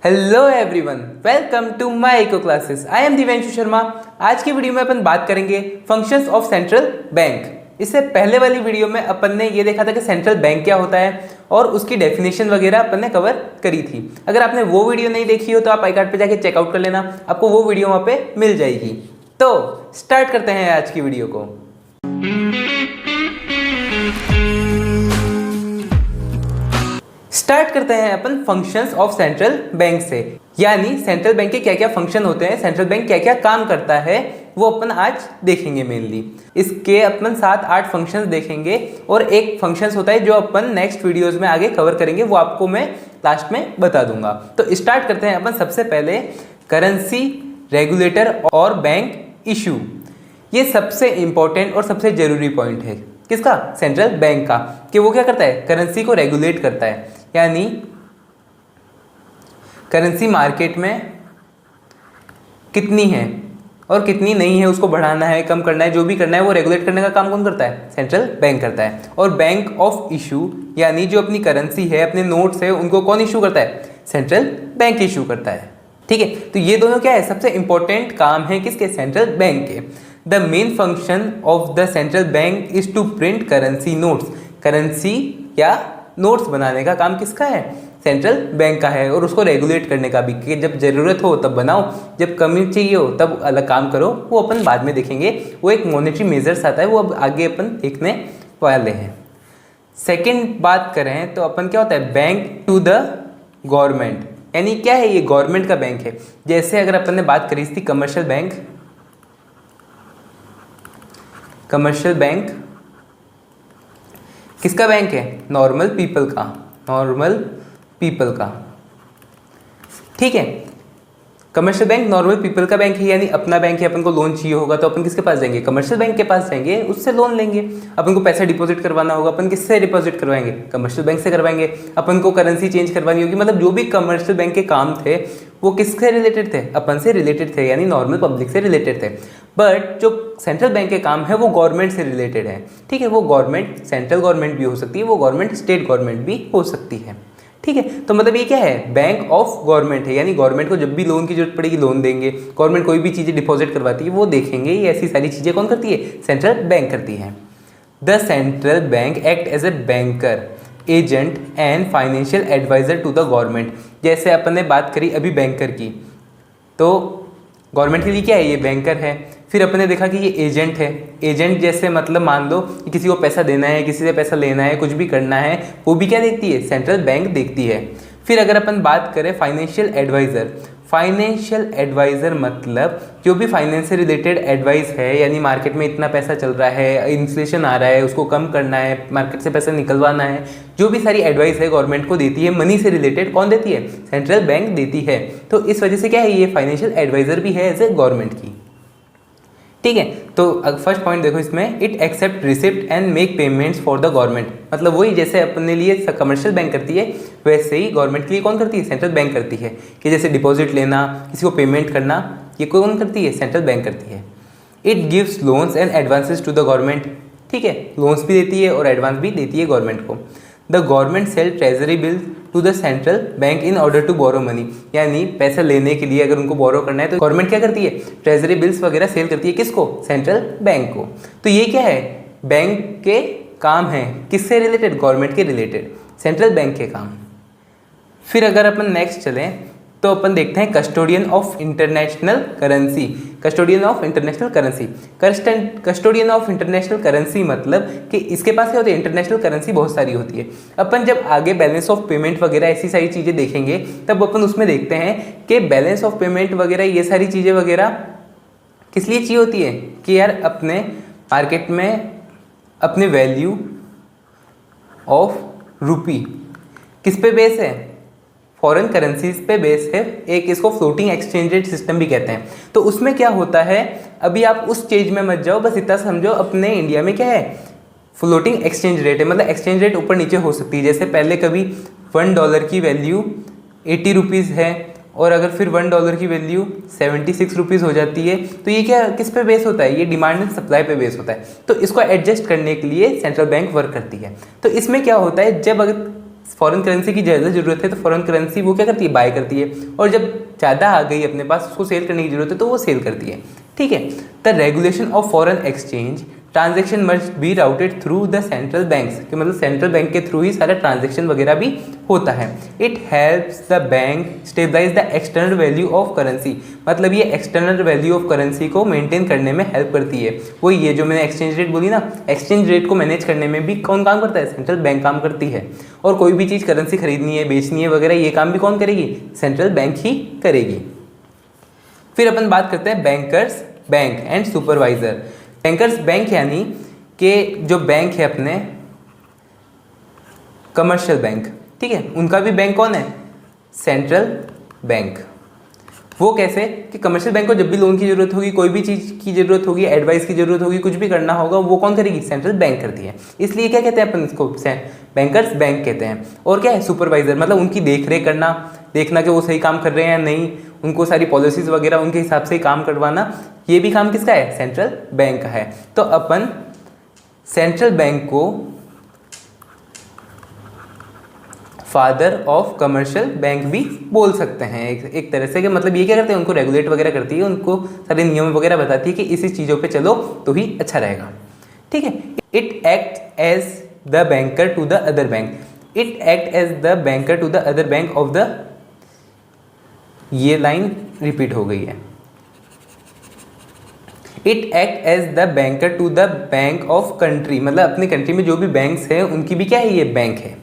Hello everyone, welcome to my eco classes. I am Divyanshu Sharma. आज की video में अपन बात करेंगे फंक्शंस ऑफ सेंट्रल बैंक। इससे पहले वाली वीडियो में अपन ने ये देखा था कि सेंट्रल बैंक क्या होता है और उसकी डेफिनेशन वगैरह अपन ने कवर करी थी। अगर आपने वो वीडियो नहीं देखी हो तो आप आई कार्ड पे जाके चेकआउट कर लेना, आपको वो वीडियो वहाँ पे मिल जाएगी। तो स्टार्ट करते हैं आज की वीडियो को। स्टार्ट करते हैं अपन फंक्शंस ऑफ सेंट्रल बैंक से, यानी सेंट्रल बैंक के क्या क्या फंक्शन होते हैं, सेंट्रल बैंक क्या क्या काम करता है, वो अपन आज देखेंगे। मेनली इसके अपन 7-8 फंक्शंस देखेंगे और एक फंक्शंस होता है जो अपन नेक्स्ट वीडियोस में आगे कवर करेंगे, वो आपको मैं लास्ट में बता दूंगा। तो स्टार्ट करते हैं अपन सबसे पहले करेंसी रेगुलेटर और बैंक इशू। ये सबसे इंपॉर्टेंट और सबसे जरूरी पॉइंट है किसका? सेंट्रल बैंक का, कि वो क्या करता है? करेंसी को रेगुलेट करता है, यानी करेंसी मार्केट में कितनी है और कितनी नहीं है उसको बढ़ाना है, कम करना है, जो भी करना है वो रेगुलेट करने का काम कौन करता है? सेंट्रल बैंक करता है। और बैंक ऑफ इशू, यानी जो अपनी करेंसी है, अपने नोट्स है, उनको कौन इशू करता है? सेंट्रल बैंक इशू करता है। ठीक है, तो ये दोनों क्या है? सबसे इंपॉर्टेंट काम है किसके? सेंट्रल बैंक के। The main function of the central bank is to print currency notes. Currency या नोट्स बनाने का काम किसका है? सेंट्रल बैंक का है। और उसको रेगुलेट करने का भी, कि जब जरूरत हो तब बनाओ, जब कमी चाहिए हो तब अलग काम करो, वो अपन बाद में देखेंगे। वो एक मॉनेटरी मेजर्स आता है, वो अब आगे अपन देखने वाले हैं। सेकंड बात करें तो अपन क्या होता है? बैंक टू द गवर्नमेंट, यानी क्या है? ये गवर्नमेंट का बैंक है। जैसे अगर अपन ने बात करी थी कमर्शियल बैंक, कमर्शियल बैंक किसका बैंक है? नॉर्मल पीपल का, नॉर्मल पीपल का। ठीक है, कमर्शियल बैंक नॉर्मल पीपल का बैंक है, यानी अपना बैंक है। अपन को लोन चाहिए होगा तो अपन किसके पास जाएंगे? कमर्शियल बैंक के पास जाएंगे, उससे लोन लेंगे। अपन को पैसा डिपॉजिट करवाना होगा, अपन किससे डिपॉजिट करवाएंगे? कमर्शियल बैंक से करवाएंगे। अपन को करेंसी चेंज करवानी होगी, मतलब जो भी कमर्शियल बैंक के काम थे वो किससे रिलेटेड थे? अपन से रिलेटेड थे, यानी नॉर्मल पब्लिक से रिलेटेड थे। बट जो सेंट्रल बैंक के काम है वो गवर्नमेंट से रिलेटेड है। ठीक है, वो गवर्नमेंट सेंट्रल गवर्नमेंट भी हो सकती है, वो गवर्नमेंट स्टेट गवर्नमेंट भी हो सकती है। ठीक है, तो मतलब ये क्या है? बैंक ऑफ गवर्नमेंट है, यानी गवर्नमेंट को जब भी लोन की जरूरत पड़ेगी लोन देंगे। गवर्नमेंट कोई भी चीज़ें डिपॉजिट करवाती है वो देखेंगे। ये ऐसी सारी चीज़ें कौन करती है? सेंट्रल बैंक करती है। The central bank act as a banker, agent and financial advisor to the government. जैसे अपन ने बात करी अभी बैंकर की, तो गवर्नमेंट के लिए क्या है? ये बैंकर है। फिर अपन ने देखा कि ये एजेंट है। एजेंट जैसे मतलब मान लो कि किसी को पैसा देना है, किसी से पैसा लेना है, कुछ भी करना है, वो भी क्या देखती है? सेंट्रल बैंक देखती है। फिर अगर अपन बात करें फाइनेंशियल एडवाइज़र, फाइनेंशियल एडवाइज़र मतलब जो भी फाइनेंस से रिलेटेड एडवाइस है, यानी मार्केट में इतना पैसा चल रहा है, इन्फ्लेशन आ रहा है, उसको कम करना है, मार्केट से पैसा निकलवाना है, जो भी सारी एडवाइस है गवर्नमेंट को देती है, मनी से रिलेटेड कौन देती है? सेंट्रल बैंक देती है। तो इस वजह से क्या है? ये फाइनेंशियल एडवाइज़र भी है एज ए गवर्नमेंट की। ठीक है, तो फर्स्ट पॉइंट देखो इसमें, it accept receipt and make payments for the government. मतलब वही जैसे अपने लिए कमर्शियल बैंक करती है, वैसे ही गवर्नमेंट के लिए कौन करती है? सेंट्रल बैंक करती है। कि जैसे डिपॉजिट लेना, किसी को पेमेंट करना, ये कौन करती है? सेंट्रल बैंक करती है। It gives loans and advances to the government. ठीक है, लोन्स भी देती है और एडवांस भी देती है गवर्नमेंट को। The government sell treasury bill to the central bank in order to borrow money, यानी पैसा लेने के लिए अगर उनको बोरो करना है तो गवर्नमेंट क्या करती है? ट्रेजरी बिल्स वगैरह सेल करती है। किसको? सेंट्रल बैंक को। तो ये क्या है? बैंक के काम है, किससे रिलेटेड? गवर्नमेंट के रिलेटेड, सेंट्रल बैंक के काम। फिर अगर अपन नेक्स्ट चलें तो अपन देखते हैं custodian of international currency. Custodian of international currency, custodian of international currency मतलब कि इसके पास क्या होती है? इंटरनेशनल करेंसी बहुत सारी होती है। अपन जब आगे बैलेंस ऑफ पेमेंट वगैरह ऐसी सारी चीज़ें देखेंगे तब अपन उसमें देखते हैं कि बैलेंस ऑफ पेमेंट वगैरह ये सारी चीज़ें वगैरह किस लिए चाहिए होती है? कि यार अपने मार्केट में अपने वैल्यू ऑफ रुपी किस पे बेस है? फॉरेन करेंसीज पे बेस है। एक इसको फ्लोटिंग एक्सचेंज रेट सिस्टम भी कहते हैं। तो उसमें क्या होता है, अभी आप उस स्टेज में मत जाओ, बस इतना समझो अपने इंडिया में क्या है? फ्लोटिंग एक्सचेंज रेट है, मतलब एक्सचेंज रेट ऊपर नीचे हो सकती है। जैसे पहले कभी $1 की वैल्यू 80 रुपीज़ है और अगर फिर $1 की वैल्यू 76 रुपीज़ हो जाती है, तो ये क्या किस पे बेस होता है? ये डिमांड एंड सप्लाई पे बेस होता है। तो इसको एडजस्ट करने के लिए सेंट्रल बैंक वर्क करती है। तो इसमें क्या होता है, जब अगर फॉरेन करेंसी की ज़्यादा ज़रूरत है तो फॉरेन करेंसी वो क्या करती है, बाय करती है, और जब ज़्यादा आ गई अपने पास उसको सेल करने की ज़रूरत है तो वो सेल करती है। ठीक है, the regulation of foreign exchange transaction must be routed through the central banks, कि मतलब सेंट्रल बैंक के थ्रू ही सारा ट्रांजेक्शन वगैरह भी होता है। It helps the bank stabilise the external value of currency, मतलब ये एक्सटर्नल वैल्यू ऑफ करेंसी को मेंटेन करने में हेल्प करती है। वो ये जो मैंने एक्सचेंज रेट बोली ना, एक्सचेंज रेट को मैनेज करने में भी कौन काम करता है, सेंट्रल बैंक काम करती है। और कोई भी चीज़ करेंसी खरीदनी है, बेचनी है वगैरह, ये काम भी कौन करेगी, सेंट्रल बैंक ही करेगी। फिर अपन बात करते हैं bankers bank and supervisor. Bankers bank यानी कि जो बैंक है अपने कमर्शियल बैंक, ठीक है, उनका भी बैंक कौन है, सेंट्रल बैंक। वो कैसे कि कमर्शियल बैंक को जब भी लोन की जरूरत होगी, कोई भी चीज़ की जरूरत होगी, एडवाइस की जरूरत होगी, कुछ भी करना होगा, वो कौन करेगी, सेंट्रल बैंक करती है। इसलिए क्या कहते हैं अपन इसको, बैंकर्स बैंक कहते हैं। और क्या है सुपरवाइजर, मतलब उनकी देख रेख करना, देखना कि वो सही काम कर रहे हैं या नहीं, उनको सारी पॉलिसीज़ वगैरह उनके हिसाब से काम करवाना, ये भी काम किसका है, सेंट्रल बैंक का है। तो अपन सेंट्रल बैंक को फादर ऑफ कमर्शियल बैंक भी बोल सकते हैं एक तरह से, कि मतलब ये क्या करते हैं, उनको रेगुलेट वगैरह करती है, उनको सारे नियम वगैरह बताती है कि इसी चीज़ों पे चलो तो ही अच्छा रहेगा। ठीक है, it act as the banker to the other bank, it act as the banker to the other bank of the, ये लाइन रिपीट हो गई है, it act as the banker to the bank of country, मतलब अपनी country में जो भी banks हैं उनकी भी क्या है, ये बैंक है।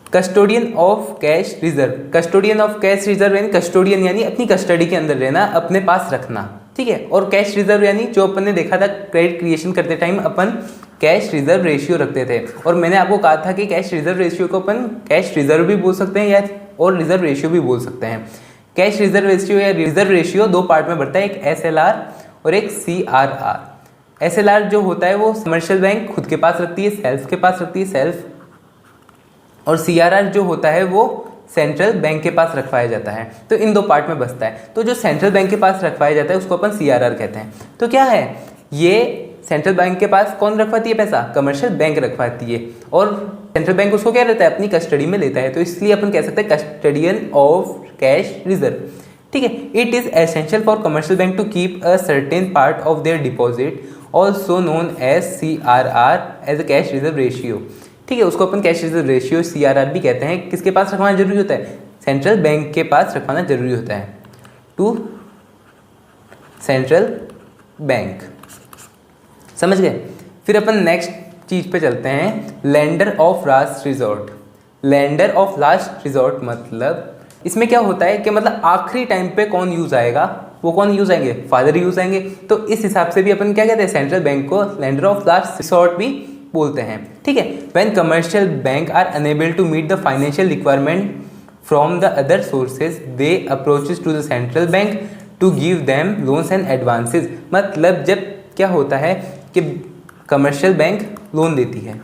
Custodian of cash reserve, custodian of cash reserve यानी कस्टोडियन यानी अपनी कस्टडी के अंदर रहना, अपने पास रखना, ठीक है। और कैश रिजर्व यानी जो अपन ने देखा था क्रेडिट क्रिएशन करते टाइम अपन कैश रिजर्व रेशियो रखते थे, और मैंने आपको कहा था कि कैश रिजर्व रेशियो को अपन कैश रिजर्व भी बोल सकते हैं या और रिजर्व रेशियो भी बोल सकते हैं। कैश रिजर्व रेशियो या रिजर्व रेशियो दो पार्ट में बढ़ता है, एक SLR और एक CRR। SLR जो होता है वो कमर्शियल बैंक खुद के पास रखती है, सेल्फ के पास रखती है, सेल्फ, और CRR जो होता है वो सेंट्रल बैंक के पास रखवाया जाता है। तो इन दो पार्ट में बसता है। तो जो सेंट्रल बैंक के पास रखवाया जाता है उसको अपन CRR कहते हैं। तो क्या है, ये सेंट्रल बैंक के पास कौन रखवाती है पैसा, कमर्शियल बैंक रखवाती है, और सेंट्रल बैंक उसको क्या रहता है, अपनी कस्टडी में लेता है। तो इसलिए अपन कह सकते हैं कस्टडियन ऑफ कैश रिजर्व, ठीक है। It is essential for commercial bank to keep a certain part of their deposit, also known as CRR as a cash reserve ratio, ठीक है। उसको अपन कैश रिजर्व रेशियो CRR भी कहते हैं। किसके पास रखवाना जरूरी होता है, सेंट्रल बैंक के पास रखवाना जरूरी होता है, टू सेंट्रल बैंक। समझ गए। फिर अपन नेक्स्ट चीज पे चलते हैं, lender of last resort. Lender of last resort मतलब इसमें क्या होता है कि मतलब आखिरी टाइम पे कौन यूज आएगा, वो कौन यूज आएंगे, फादर यूज आएंगे। तो इस हिसाब से भी अपन क्या कहते हैं, सेंट्रल बैंक को लेंडर ऑफ लास्ट रिजॉर्ट भी बोलते हैं, ठीक है। When commercial bank are unable to meet the financial requirement from the other sources, they approaches to the central bank to give them loans and advances. मतलब जब क्या होता है कि कमर्शियल बैंक लोन देती है,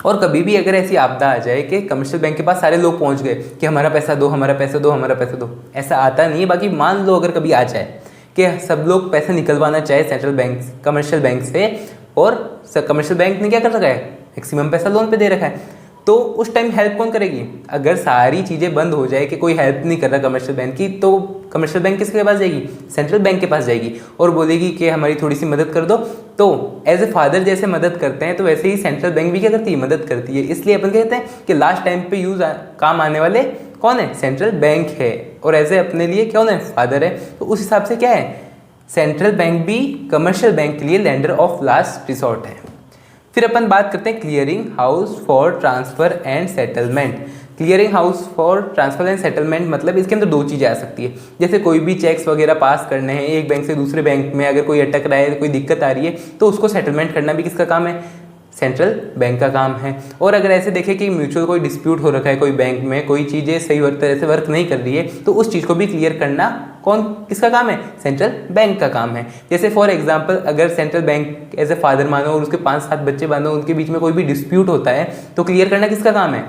और कभी भी अगर ऐसी आपदा आ जाए कि कमर्शियल बैंक के पास सारे लोग पहुंच गए कि हमारा पैसा दो, हमारा पैसा दो, हमारा पैसा दो, ऐसा आता नहीं है। बाकी मान लो अगर कभी आ जाए कि सब लोग पैसा निकलवाना चाहे सेंट्रल बैंक कमर्शियल बैंक से, और कमर्शियल बैंक ने क्या कर रखा है, मैक्सिमम पैसा लोन पे दे रखा है, तो उस टाइम हेल्प कौन करेगी। अगर सारी चीज़ें बंद हो जाए कि कोई हेल्प नहीं कर रहा कमर्शियल बैंक की, तो कमर्शियल बैंक किसके पास जाएगी, सेंट्रल बैंक के पास जाएगी, और बोलेगी कि हमारी थोड़ी सी मदद कर दो। तो एज ए फादर जैसे मदद करते हैं, तो वैसे ही सेंट्रल बैंक भी क्या करती है, मदद करती है। इसलिए अपन कहते हैं कि लास्ट टाइम पे यूज काम आने वाले कौन है, सेंट्रल बैंक है, और एज ए अपने लिए कौन है, फादर है। तो उस हिसाब से क्या है, सेंट्रल बैंक भी कमर्शियल बैंक के लिए लेंडर ऑफ लास्ट रिसोर्ट है। फिर अपन बात करते हैं clearing house for transfer and settlement. Clearing house for transfer and settlement मतलब इसके अंदर दो चीज़ें आ सकती है। जैसे कोई भी चेक्स वगैरह पास करने हैं एक बैंक से दूसरे बैंक में, अगर कोई अटक रहा है, कोई दिक्कत आ रही है, तो उसको सेटलमेंट करना भी किसका काम है, सेंट्रल बैंक का काम है। और अगर ऐसे देखें कि म्यूचुअल कोई डिस्प्यूट हो रखा है कोई बैंक में, कोई चीज़ें सही तरह से वर्क नहीं कर रही है, तो उस चीज़ को भी क्लियर करना कौन किसका काम है, सेंट्रल बैंक का काम है। जैसे फॉर एग्जांपल अगर central bank as a father मानो और उसके 5-7 बच्चे मानो, उनके बीच में कोई भी डिस्प्यूट होता है, तो क्लियर करना किसका काम है,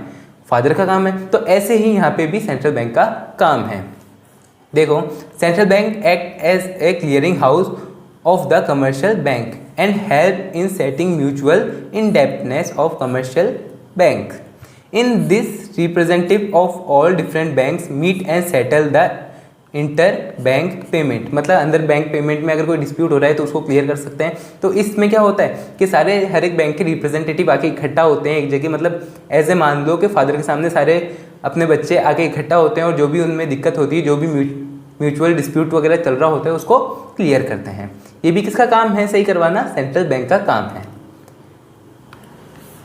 फादर का काम है। तो ऐसे ही यहाँ पे भी सेंट्रल बैंक का काम है। देखो, central bank act as a clearing house of the commercial bank and help in setting mutual indebtedness of commercial bank. In this representative of all different banks meet and settle the inter bank payment, मतलब अंदर bank payment में अगर कोई dispute हो रहा है तो उसको क्लियर कर सकते हैं। तो इसमें क्या होता है कि सारे हर एक बैंक के रिप्रेजेंटेटिव आके इकट्ठा होते हैं एक जगह, मतलब ऐसे मान लो कि फादर के सामने सारे अपने बच्चे आके इकट्ठा होते हैं और जो भी उनमें दिक्कत होती है, जो भी म्यूचुअल डिस्प्यूट वगैरह चल रहा होता है उसको क्लियर करते हैं। ये भी किसका काम है सही करवाना? सेंट्रल बैंक का काम है।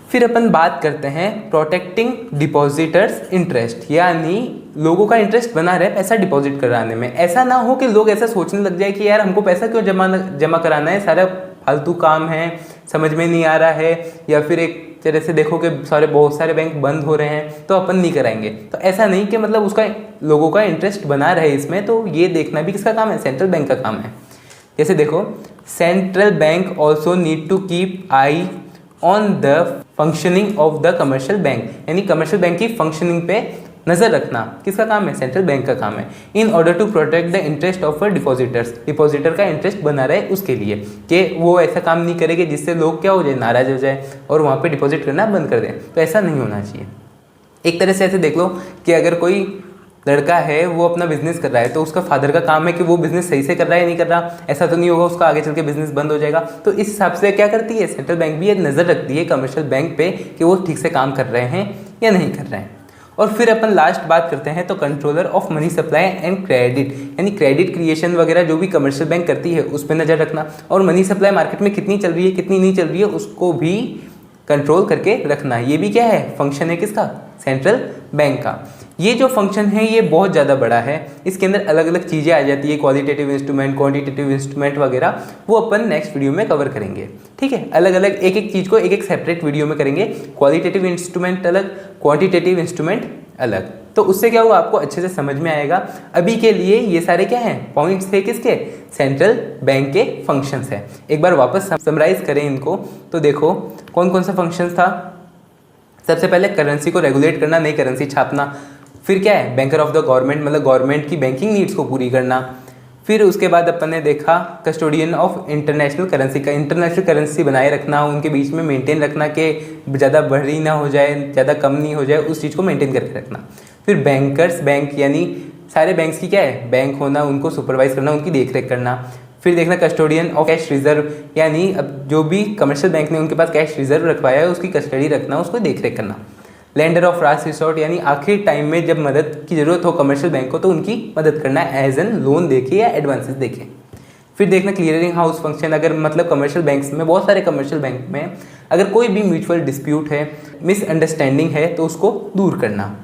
फिर अपन बात करते हैं प्रोटेक्टिंग डिपॉजिटर्स इंटरेस्ट, यानी लोगों का इंटरेस्ट बना रहे पैसा डिपॉजिट कराने में। ऐसा ना हो कि लोग ऐसा सोचने लग जाए कि यार हमको पैसा क्यों जमा कराना है, सारा फालतू काम है, समझ में नहीं आ रहा है, या फिर एक तरह से देखो कि बहुत सारे बैंक बंद हो रहे हैं तो अपन नहीं कराएंगे। तो ऐसा नहीं कि मतलब उसका लोगों का इंटरेस्ट बना रहे इसमें, तो ये देखना भी किसका काम है? सेंट्रल बैंक का काम है। जैसे देखो, central bank also need to keep eye on the functioning of the commercial bank, यानी कमर्शियल बैंक की फंक्शनिंग पे नजर रखना किसका काम है? सेंट्रल बैंक का काम है। In order to protect the interest of depositors, depositor का इंटरेस्ट बना रहे उसके लिए कि वो ऐसा काम नहीं करेंगे जिससे लोग क्या हो जाए, नाराज हो जाए और वहाँ पे डिपॉजिट करना बंद कर दें। तो ऐसा नहीं होना चाहिए। एक तरह से ऐसे देख लो कि अगर कोई लड़का है वो अपना बिजनेस कर रहा है तो उसका फादर का काम है कि वो बिजनेस सही से कर रहा है नहीं कर रहा, ऐसा तो नहीं होगा उसका आगे चल के बिजनेस बंद हो जाएगा। तो इस हिसाब से क्या करती है सेंट्रल बैंक भी, ये नज़र रखती है कमर्शियल बैंक पे कि वो ठीक से काम कर रहे हैं या नहीं कर रहे हैं। और फिर अपन लास्ट बात करते हैं तो controller of money supply and credit, यानी क्रेडिट क्रिएशन वगैरह जो भी कमर्शियल बैंक करती है उस पर नज़र रखना, और मनी सप्लाई मार्केट में कितनी चल रही है कितनी नहीं चल रही है उसको भी कंट्रोल करके रखना। ये भी क्या है? फंक्शन है किसका? सेंट्रल बैंक का। ये जो फंक्शन है ये बहुत ज़्यादा बड़ा है, इसके अंदर अलग अलग चीज़ें आ जाती है, क्वालिटेटिव इंस्ट्रूमेंट, क्वांटिटेटिव इंस्ट्रूमेंट वगैरह, वो अपन नेक्स्ट वीडियो में कवर करेंगे। ठीक है, अलग अलग एक एक चीज़ को एक एक सेपरेट वीडियो में करेंगे। क्वालिटेटिव इंस्ट्रूमेंट अलग, क्वांटिटेटिव इंस्ट्रूमेंट अलग, तो उससे क्या होगा आपको अच्छे से समझ में आएगा। अभी के लिए ये सारे क्या हैं? पॉइंट्स थे किसके? सेंट्रल बैंक के फंक्शंस है। एक बार वापस समराइज करें इनको तो देखो कौन कौन सा फंक्शंस था। सबसे पहले करेंसी को रेगुलेट करना, नई करेंसी छापना। फिर क्या है? बैंकर ऑफ द गवर्नमेंट, मतलब गवर्नमेंट की बैंकिंग नीड्स को पूरी करना। फिर उसके बाद अपन ने देखा कस्टोडियन ऑफ इंटरनेशनल करेंसी का, इंटरनेशनल करेंसी बनाए रखना, उनके बीच में मेंटेन रखना कि ज़्यादा बढ़ी ना हो जाए, ज़्यादा कम नहीं हो जाए, उस चीज़ को मेंटेन करके रखना। फिर बैंकर्स बैंक, यानी सारे बैंक्स की क्या है? बैंक होना, उनको सुपरवाइज करना, उनकी देख रेख करना। फिर देखना कस्टोडियन ऑफ कैश रिजर्व, यानी अब जो भी कमर्शियल बैंक ने उनके पास कैश रिजर्व रखवाया है उसकी कस्टडी रखना, उसको देख रेख करना। लेंडर ऑफ लास्ट रिसोर्ट, यानी आखिरी टाइम में जब मदद की जरूरत हो कमर्शियल बैंक को तो उनकी मदद करना एज एन लोन देके या एडवांसेस देके। फिर देखना क्लियरिंग हाउस फंक्शन, अगर मतलब कमर्शियल बैंक्स में, बहुत सारे कमर्शियल बैंक में अगर कोई भी म्यूचुअल डिस्प्यूट है, मिसअंडरस्टैंडिंग है तो उसको दूर करना।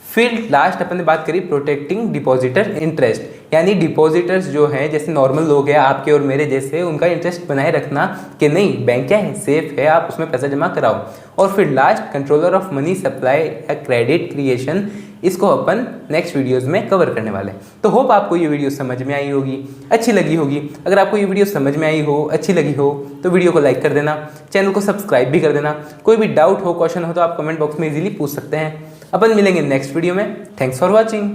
फिर लास्ट अपन ने बात करी प्रोटेक्टिंग डिपॉजिटर इंटरेस्ट, यानी डिपॉजिटर्स जो हैं जैसे नॉर्मल लोग हैं आपके और मेरे जैसे, उनका इंटरेस्ट बनाए रखना कि नहीं बैंक क्या है? सेफ है, आप उसमें पैसा जमा कराओ। और फिर last controller of money supply या क्रेडिट क्रिएशन, इसको अपन नेक्स्ट वीडियोस में कवर करने वाले हैं। तो होप आपको ये वीडियो समझ में आई होगी, अच्छी लगी होगी। अगर आपको ये वीडियो समझ में आई हो, अच्छी लगी हो तो वीडियो को लाइक कर देना, चैनल को सब्सक्राइब भी कर देना। कोई भी डाउट हो, क्वेश्चन हो तो आप कमेंट बॉक्स में इजीली पूछ सकते हैं। अपन मिलेंगे नेक्स्ट वीडियो में। Thanks for watching.